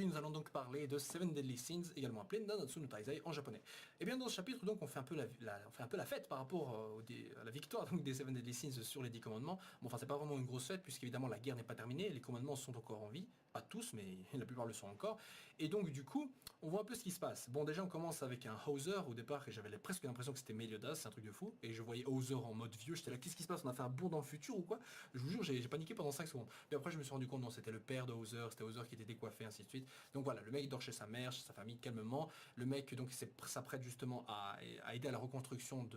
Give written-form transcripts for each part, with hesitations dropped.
nous allons donc parler de Seven Deadly Sins, également appelé Nanatsu no Taizai en japonais. Et bien dans ce chapitre, donc, on fait un peu la fête par rapport à la victoire donc, des Seven Deadly Sins sur les 10 commandements. Bon, enfin, c'est pas vraiment une grosse fête, puisqu'évidemment la guerre n'est pas terminée, les commandements sont encore en vie, pas tous, mais la plupart le sont encore. Et donc du coup, on voit un peu ce qui se passe. Bon, déjà on commence avec un Hauser au départ, et j'avais presque l'impression que c'était Meliodas, c'est un truc de fou. Et je voyais Hauser en mode vieux, j'étais là, qu'est-ce qui se passe? On a fait un bond dans le futur ou quoi? Je vous jure, j'ai paniqué pendant 5 secondes. Puis après, je me suis rendu compte, non, c'était le père de Hauser, c'était Hauser qui était décoiffé, ainsi de suite. Donc voilà, le mec dort chez sa mère, chez sa famille, calmement. Le mec, donc, s'apprête justement à aider à la reconstruction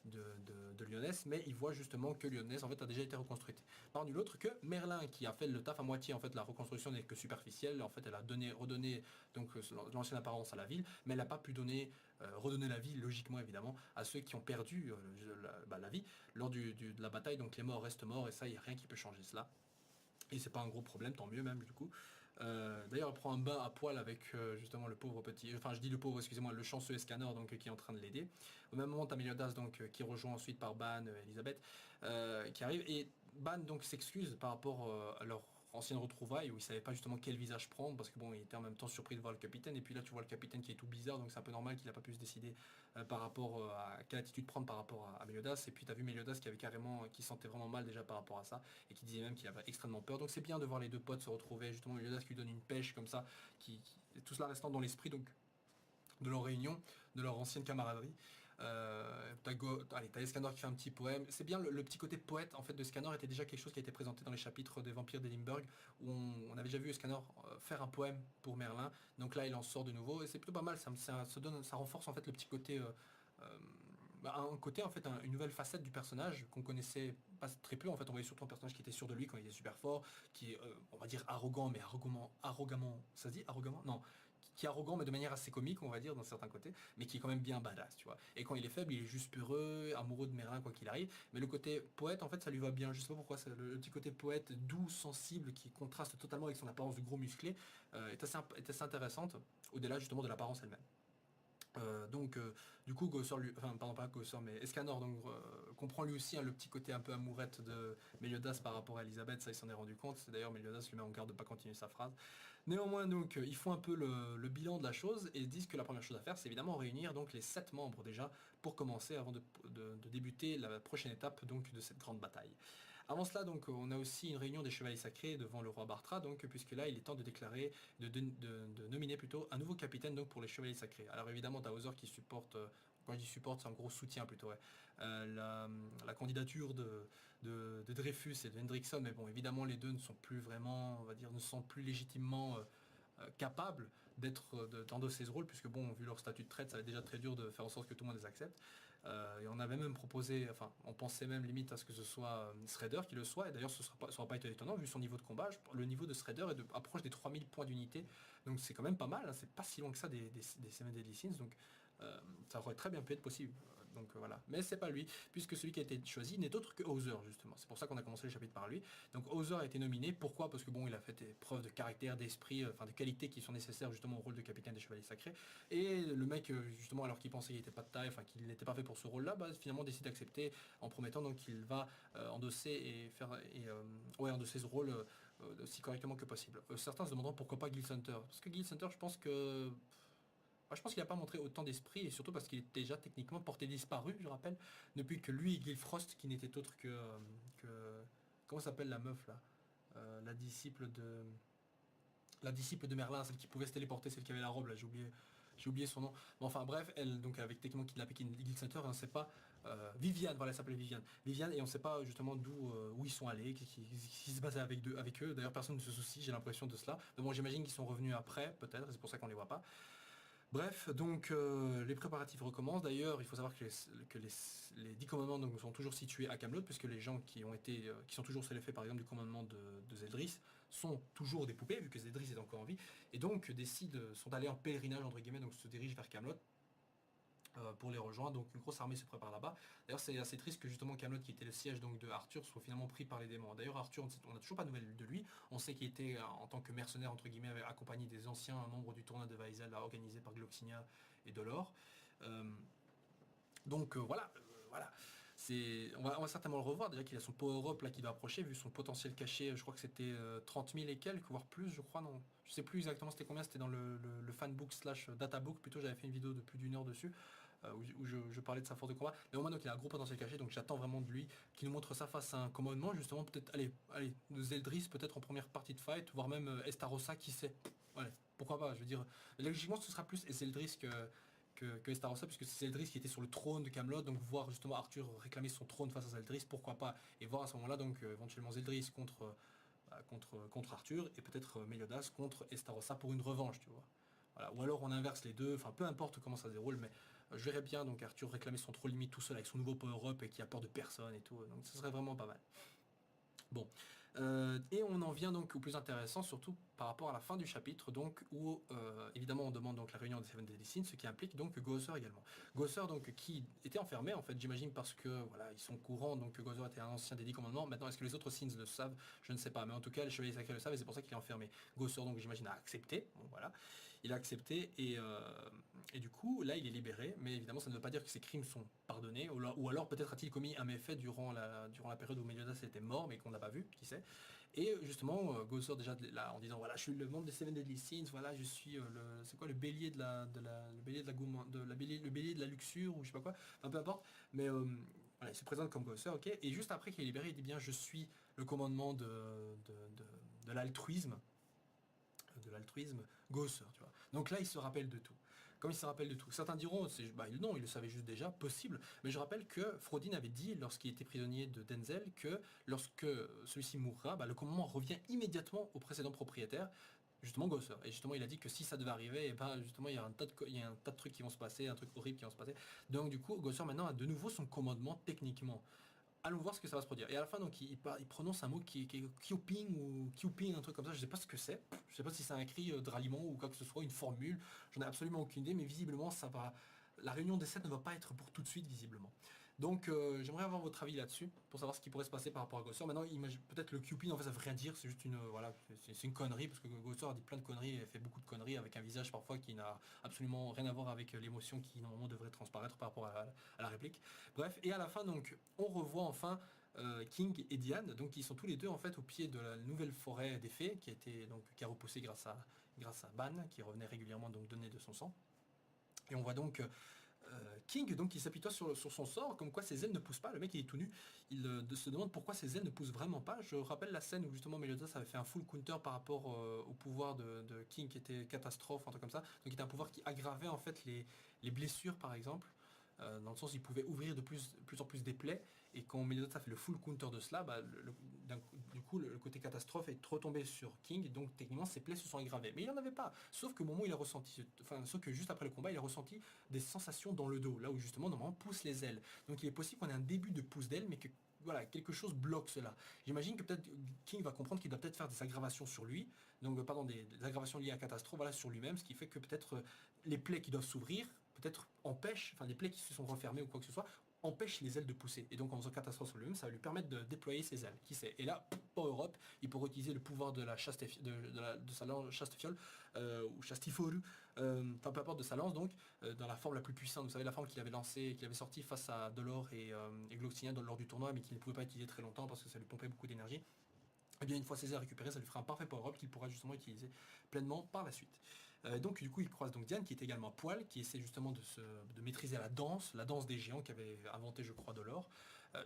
de Lyonesse, mais il voit justement que Lyonesse, en fait, a déjà été reconstruite. Par nul autre que Merlin, qui a fait le taf à moitié. En fait, la reconstruction n'est que superficielle. En fait, elle a redonné donc l'ancienne apparence à la ville, mais elle n'a pas pu redonner la vie, logiquement, évidemment, à ceux qui ont perdu la vie lors de la bataille. Donc les morts restent morts, et ça, il n'y a rien qui peut changer cela. Et c'est pas un gros problème, tant mieux même du coup. D'ailleurs, elle prend un bain à poil avec justement le pauvre petit, enfin je dis le pauvre, excusez-moi, le chanceux Escanor donc qui est en train de l'aider. Au même moment, t'as Meliodas donc qui rejoint ensuite par Ban, Elisabeth, qui arrive, et Ban donc s'excuse par rapport à leur ancienne retrouvaille où il savait pas justement quel visage prendre, parce que bon, il était en même temps surpris de voir le capitaine, et puis là tu vois le capitaine qui est tout bizarre, donc c'est un peu normal qu'il a pas pu se décider par rapport à quelle attitude prendre par rapport à Meliodas. Et puis tu as vu Meliodas qui sentait vraiment mal déjà par rapport à ça, et qui disait même qu'il avait extrêmement peur. Donc c'est bien de voir les deux potes se retrouver, justement Meliodas qui lui donne une pêche comme ça, tout cela restant dans l'esprit donc de leur réunion, de leur ancienne camaraderie. T'as Escanor qui fait un petit poème. C'est bien le petit côté poète en fait de Escanor était déjà quelque chose qui a été présenté dans les chapitres des Vampires d'Edimburg, où on avait déjà vu Escanor faire un poème pour Merlin. Donc là il en sort de nouveau, et c'est plutôt pas mal, ça renforce en fait le petit côté un côté en fait une nouvelle facette du personnage qu'on connaissait pas très peu. En fait on voyait surtout un personnage qui était sûr de lui quand il était super fort, qui est on va dire arrogant, mais arrogamment, ça se dit arrogamment, non, qui est arrogant mais de manière assez comique, on va dire, dans certains côtés, mais qui est quand même bien badass, tu vois. Et quand il est faible, il est juste peureux, amoureux de Merlin quoi qu'il arrive. Mais le côté poète, en fait, ça lui va bien. Je sais pas pourquoi, le petit côté poète doux, sensible, qui contraste totalement avec son apparence de gros musclé, est assez intéressante, au-delà justement de l'apparence elle-même. Du coup Gosser lui, enfin pardon pas Gosser mais Escanor donc comprend lui aussi le petit côté un peu amourette de Meliodas par rapport à Elisabeth, ça il s'en est rendu compte, c'est d'ailleurs Meliodas lui met en garde de pas continuer sa phrase. Néanmoins donc ils font un peu le bilan de la chose et disent que la première chose à faire c'est évidemment réunir donc les 7 membres déjà pour commencer avant de débuter la prochaine étape donc de cette grande bataille. Avant cela donc on a aussi une réunion des chevaliers sacrés devant le roi Bartra, donc puisque là il est temps de déclarer, de nominer plutôt un nouveau capitaine donc pour les chevaliers sacrés. Alors évidemment t'as Hauser qui supporte, quand je dis supporte c'est un gros soutien plutôt, ouais, la candidature de Dreyfus et de Hendrickson, mais bon évidemment les deux ne sont plus vraiment, on va dire, ne sont plus légitimement capables d'endosser ce rôle, puisque bon, vu leur statut de traite, ça va être déjà très dur de faire en sorte que tout le monde les accepte. Et on avait même proposé, enfin, on pensait même limite à ce que ce soit Shredder qui le soit, et d'ailleurs ce sera pas étonnant vu son niveau de combat. Le niveau de Shredder est approche des 3000 points d'unité, donc c'est quand même pas mal, hein, c'est pas si loin que ça des Seven Deadly Sins, donc ça aurait très bien pu être possible. Donc voilà. Mais c'est pas lui, puisque celui qui a été choisi n'est autre que Hauser, justement. C'est pour ça qu'on a commencé le chapitre par lui. Donc Hauser a été nominé, pourquoi? Parce que bon, il a fait des preuves de caractère, d'esprit, enfin de qualité qui sont nécessaires justement au rôle de capitaine des Chevaliers Sacrés. Et le mec, justement, alors qu'il pensait qu'il n'était pas de taille, enfin qu'il n'était pas fait pour ce rôle-là, bah, finalement décide d'accepter en promettant donc qu'il va endosser endosser ce rôle aussi correctement que possible. Certains se demanderont pourquoi pas Gil Hunter. Parce que Gil Hunter, je pense que je pense qu'il n'a pas montré autant d'esprit, et surtout parce qu'il est déjà techniquement porté disparu, je rappelle, depuis que lui, Guy Frost, qui n'était autre que comment s'appelle la meuf là, la disciple de Merlin, celle qui pouvait se téléporter, celle qui avait la robe là, j'ai oublié son nom. Bon, enfin bref, elle donc avec techniquement kidnappé Gil Hunter, on ne sait pas. Viviane, voilà, elle s'appelait Viviane. Viviane, et on ne sait pas justement où ils sont allés, qui se passait avec eux. D'ailleurs, personne ne se soucie, j'ai l'impression de cela. Mais bon, j'imagine qu'ils sont revenus après, peut-être, et c'est pour ça qu'on les voit pas. Bref, donc les préparatifs recommencent. D'ailleurs, il faut savoir que les 10 commandements donc, sont toujours situés à Camelot, puisque les gens qui sont toujours sur l'effet par exemple du commandement de Zeldris sont toujours des poupées, vu que Zeldris est encore en vie, et donc sont allés en pèlerinage entre guillemets, donc se dirigent vers Camelot pour les rejoindre. Donc une grosse armée se prépare là-bas. D'ailleurs c'est assez triste que justement Camelot, qui était le siège donc de Arthur, soit finalement pris par les démons. D'ailleurs Arthur, on n'a toujours pas de nouvelles de lui. On sait qu'il était en tant que mercenaire entre guillemets accompagné des anciens membres du tournoi de Vaisal organisé par Gloxinia et Dolor. Voilà. On va certainement le revoir, déjà qu'il a son power-up là qui va approcher, vu son potentiel caché, je crois que c'était 30 000 et quelques, voire plus, je crois, non. Je sais plus exactement c'était combien, c'était dans le fanbook slash databook, plutôt j'avais fait une vidéo de plus d'1 heure dessus, où je parlais de sa force de combat. Mais au moins donc il a un gros potentiel caché, donc j'attends vraiment de lui qu'il nous montre ça face à un commandement, justement peut-être, allez, de Zeldris peut-être en première partie de fight, voire même Estarossa, qui sait. Ouais, pourquoi pas, je veux dire, logiquement ce sera plus Zeldris que Estarossa, puisque c'est Zeldris qui était sur le trône de Camelot, donc voir justement Arthur réclamer son trône face à Zeldris, pourquoi pas, et voir à ce moment-là donc éventuellement Zeldris contre Arthur, et peut-être Meliodas contre Estarossa pour une revanche, tu vois. Voilà. Ou alors on inverse les deux, enfin peu importe comment ça se déroule, mais je verrais bien donc Arthur réclamer son trône limite tout seul avec son nouveau power-up et qui a peur de personne et tout, donc ce serait vraiment pas mal. Bon, et on en vient donc au plus intéressant, surtout par rapport à la fin du chapitre, donc où évidemment on demande donc la réunion des Seven Deadly Sins, ce qui implique donc Gowther également. Gowther donc qui était enfermé en fait, j'imagine parce que voilà ils sont courants, donc Gowther était un ancien des 10 commandements. Maintenant est-ce que les autres Sins le savent? Je ne sais pas, mais en tout cas les chevaliers sacrés le savent et c'est pour ça qu'il est enfermé. Gowther donc j'imagine a accepté, bon voilà, il a accepté et du coup là il est libéré, mais évidemment ça ne veut pas dire que ses crimes sont pardonnés, ou alors peut-être a-t-il commis un méfait durant la période où Meliodas était mort mais qu'on n'a pas vu, qui sait. Et justement, Gowther déjà là en disant voilà, je suis le membre des Seven Deadly Sins, voilà, je suis c'est quoi le bélier le bélier de la le bélier de la luxure ou je sais pas quoi, enfin peu importe, mais voilà, il se présente comme Gowther, ok. Et juste après qu'il est libéré, il dit bien je suis le commandement de l'altruisme, Gowther, tu vois. Donc là, il se rappelle de tout. Comme il se rappelle de tout. Certains diront, non, il le savait juste déjà, possible. Mais je rappelle que Frodin avait dit, lorsqu'il était prisonnier de Denzel, que lorsque celui-ci mourra, le commandement revient immédiatement au précédent propriétaire, justement Gowther. Et justement, il a dit que si ça devait arriver, et justement, il y a un tas de trucs qui vont se passer, un truc horrible qui va se passer. Donc du coup, Gowther maintenant a de nouveau son commandement techniquement. Allons voir ce que ça va se produire. Et à la fin, donc, il prononce un mot qui est Kyuping ou Kyuping, un truc comme ça. Je sais pas ce que c'est. Je sais pas si c'est un cri de ralliement ou quoi que ce soit, une formule. J'en ai absolument aucune idée, mais visiblement, ça va. La réunion des 7 ne va pas être pour tout de suite, visiblement. Donc, j'aimerais avoir votre avis là-dessus, pour savoir ce qui pourrait se passer par rapport à Gowther. Maintenant, peut-être le Cupid, en fait, ça veut rien dire, c'est juste une, voilà, c'est une connerie, parce que Gowther a dit plein de conneries, et fait beaucoup de conneries, avec un visage parfois qui n'a absolument rien à voir avec l'émotion qui, normalement, devrait transparaître par rapport à la réplique. Bref, et à la fin, donc, on revoit enfin King et Diane, donc qui sont tous les deux, en fait, au pied de la nouvelle forêt des fées, qui a repoussé grâce à Ban, qui revenait régulièrement, donc, donner de son sang. Et on voit donc King donc qui s'apitoie sur son sort, comme quoi ses ailes ne poussent pas. Le mec il est tout nu, il se demande pourquoi ses ailes ne poussent vraiment pas. Je rappelle la scène où justement Meliodas avait fait un full counter par rapport au pouvoir de King qui était catastrophe, un truc comme ça. Donc il était un pouvoir qui aggravait en fait les blessures par exemple. Dans le sens où il pouvait ouvrir de plus en plus des plaies, et quand Meliodas a fait le full counter de cela, du coup le côté catastrophe est retombé sur King, donc techniquement ses plaies se sont aggravées. Mais il n'en avait pas, sauf que au moment où il a ressenti, sauf que juste après le combat, il a ressenti des sensations dans le dos, là où justement normalement poussent les ailes. Donc il est possible qu'on ait un début de pousse d'ailes, mais que voilà, quelque chose bloque cela. J'imagine que peut-être King va comprendre qu'il doit peut-être faire des aggravations sur lui, donc pardon, des aggravations liées à catastrophe, voilà, sur lui-même, ce qui fait que peut-être les plaies qui doivent s'ouvrir, peut-être empêchent, enfin les plaies qui se sont refermées ou quoi que ce soit, empêchent les ailes de pousser. Et donc en faisant catastrophe sur lui-même, ça va lui permettre de déployer ses ailes. Qui sait? Et là, Power Up, il pourra utiliser le pouvoir de sa lance chastefiole, ou chastiforu, enfin peu importe de sa lance donc, dans la forme la plus puissante. Vous savez la forme qu'il avait lancée, qu'il avait sortie face à Dolor et Gloxinien lors du tournoi, mais qu'il ne pouvait pas utiliser très longtemps parce que ça lui pompait beaucoup d'énergie. Et bien une fois ses ailes récupérées, ça lui fera un parfait power-up qu'il pourra justement utiliser pleinement par la suite. Donc du coup il croise donc Diane qui est également à poil, qui essaie justement de maîtriser la danse des géants qu'avait inventé je crois Dolor.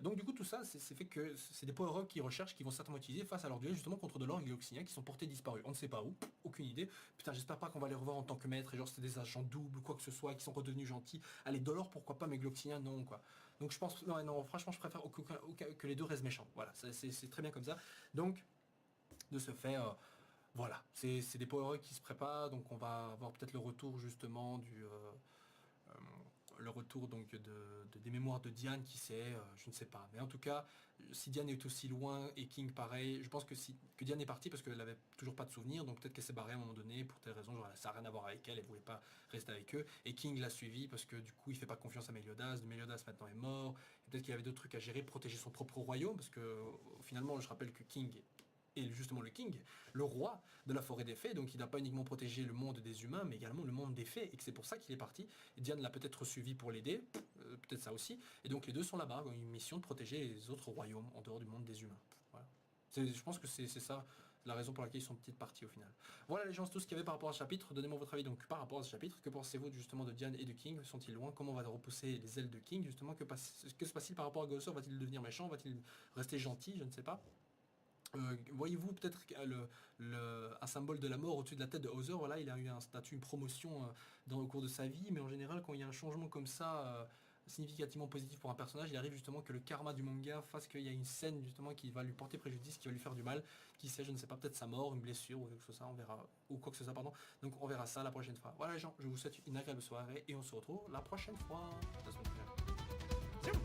Donc du coup tout ça c'est fait que c'est des power-ups qu'ils recherchent, qu'ils vont certainement utiliser face à leur duel justement contre Dolor et Gloxinia qui sont portés disparus. On ne sait pas où, aucune idée. Putain j'espère pas qu'on va les revoir en tant que maître et genre c'est des agents doubles ou quoi que ce soit, qui sont redevenus gentils. Allez Dolor pourquoi pas, mais Gloxinia non quoi. Donc je pense, non franchement je préfère que les deux restent méchants. Voilà, c'est très bien comme ça. Donc de ce fait, voilà, c'est des power qui se préparent, donc on va avoir peut-être le retour justement le retour donc des mémoires de Diane, qui sait, je ne sais pas. Mais en tout cas, si Diane est aussi loin et King pareil, je pense que Diane est partie parce qu'elle avait toujours pas de souvenirs, donc peut-être qu'elle s'est barrée à un moment donné pour telle raison, genre ça n'a rien à voir avec elle, elle voulait pas rester avec eux. Et King l'a suivi parce que du coup il fait pas confiance à Meliodas, Meliodas maintenant est mort, et peut-être qu'il y avait d'autres trucs à gérer, protéger son propre royaume, parce que finalement je rappelle que King est justement le king, le roi de la forêt des fées, donc il n'a pas uniquement protégé le monde des humains, mais également le monde des fées, et que c'est pour ça qu'il est parti. Et Diane l'a peut-être suivi pour l'aider, peut-être ça aussi, et donc les deux sont là-bas, ont une mission de protéger les autres royaumes en dehors du monde des humains. Voilà. Je pense que c'est ça la raison pour laquelle ils sont petites parties au final. Voilà les gens, c'est tout ce qu'il y avait par rapport à ce chapitre. Donnez-moi votre avis donc par rapport à ce chapitre. Que pensez-vous justement de Diane et de King? Sont-ils loin? Comment va repousser les ailes de King justement? Que se passe-t-il par rapport à Gosser? Va-t-il devenir méchant? Va-t-il rester gentil? Je ne sais pas. Voyez-vous peut-être un symbole de la mort au-dessus de la tête de Hauser? Voilà, il a eu un statut, une promotion au cours de sa vie, mais en général quand il y a un changement comme ça significativement positif pour un personnage, il arrive justement que le karma du manga fasse qu'il y a une scène justement qui va lui porter préjudice, qui va lui faire du mal, qui sait, je ne sais pas, peut-être sa mort, une blessure ou quelque chose ça, on verra, ou quoi que ce soit, pardon. Donc on verra ça la prochaine fois. Voilà les gens, je vous souhaite une agréable soirée et on se retrouve la prochaine fois. La semaine prochaine.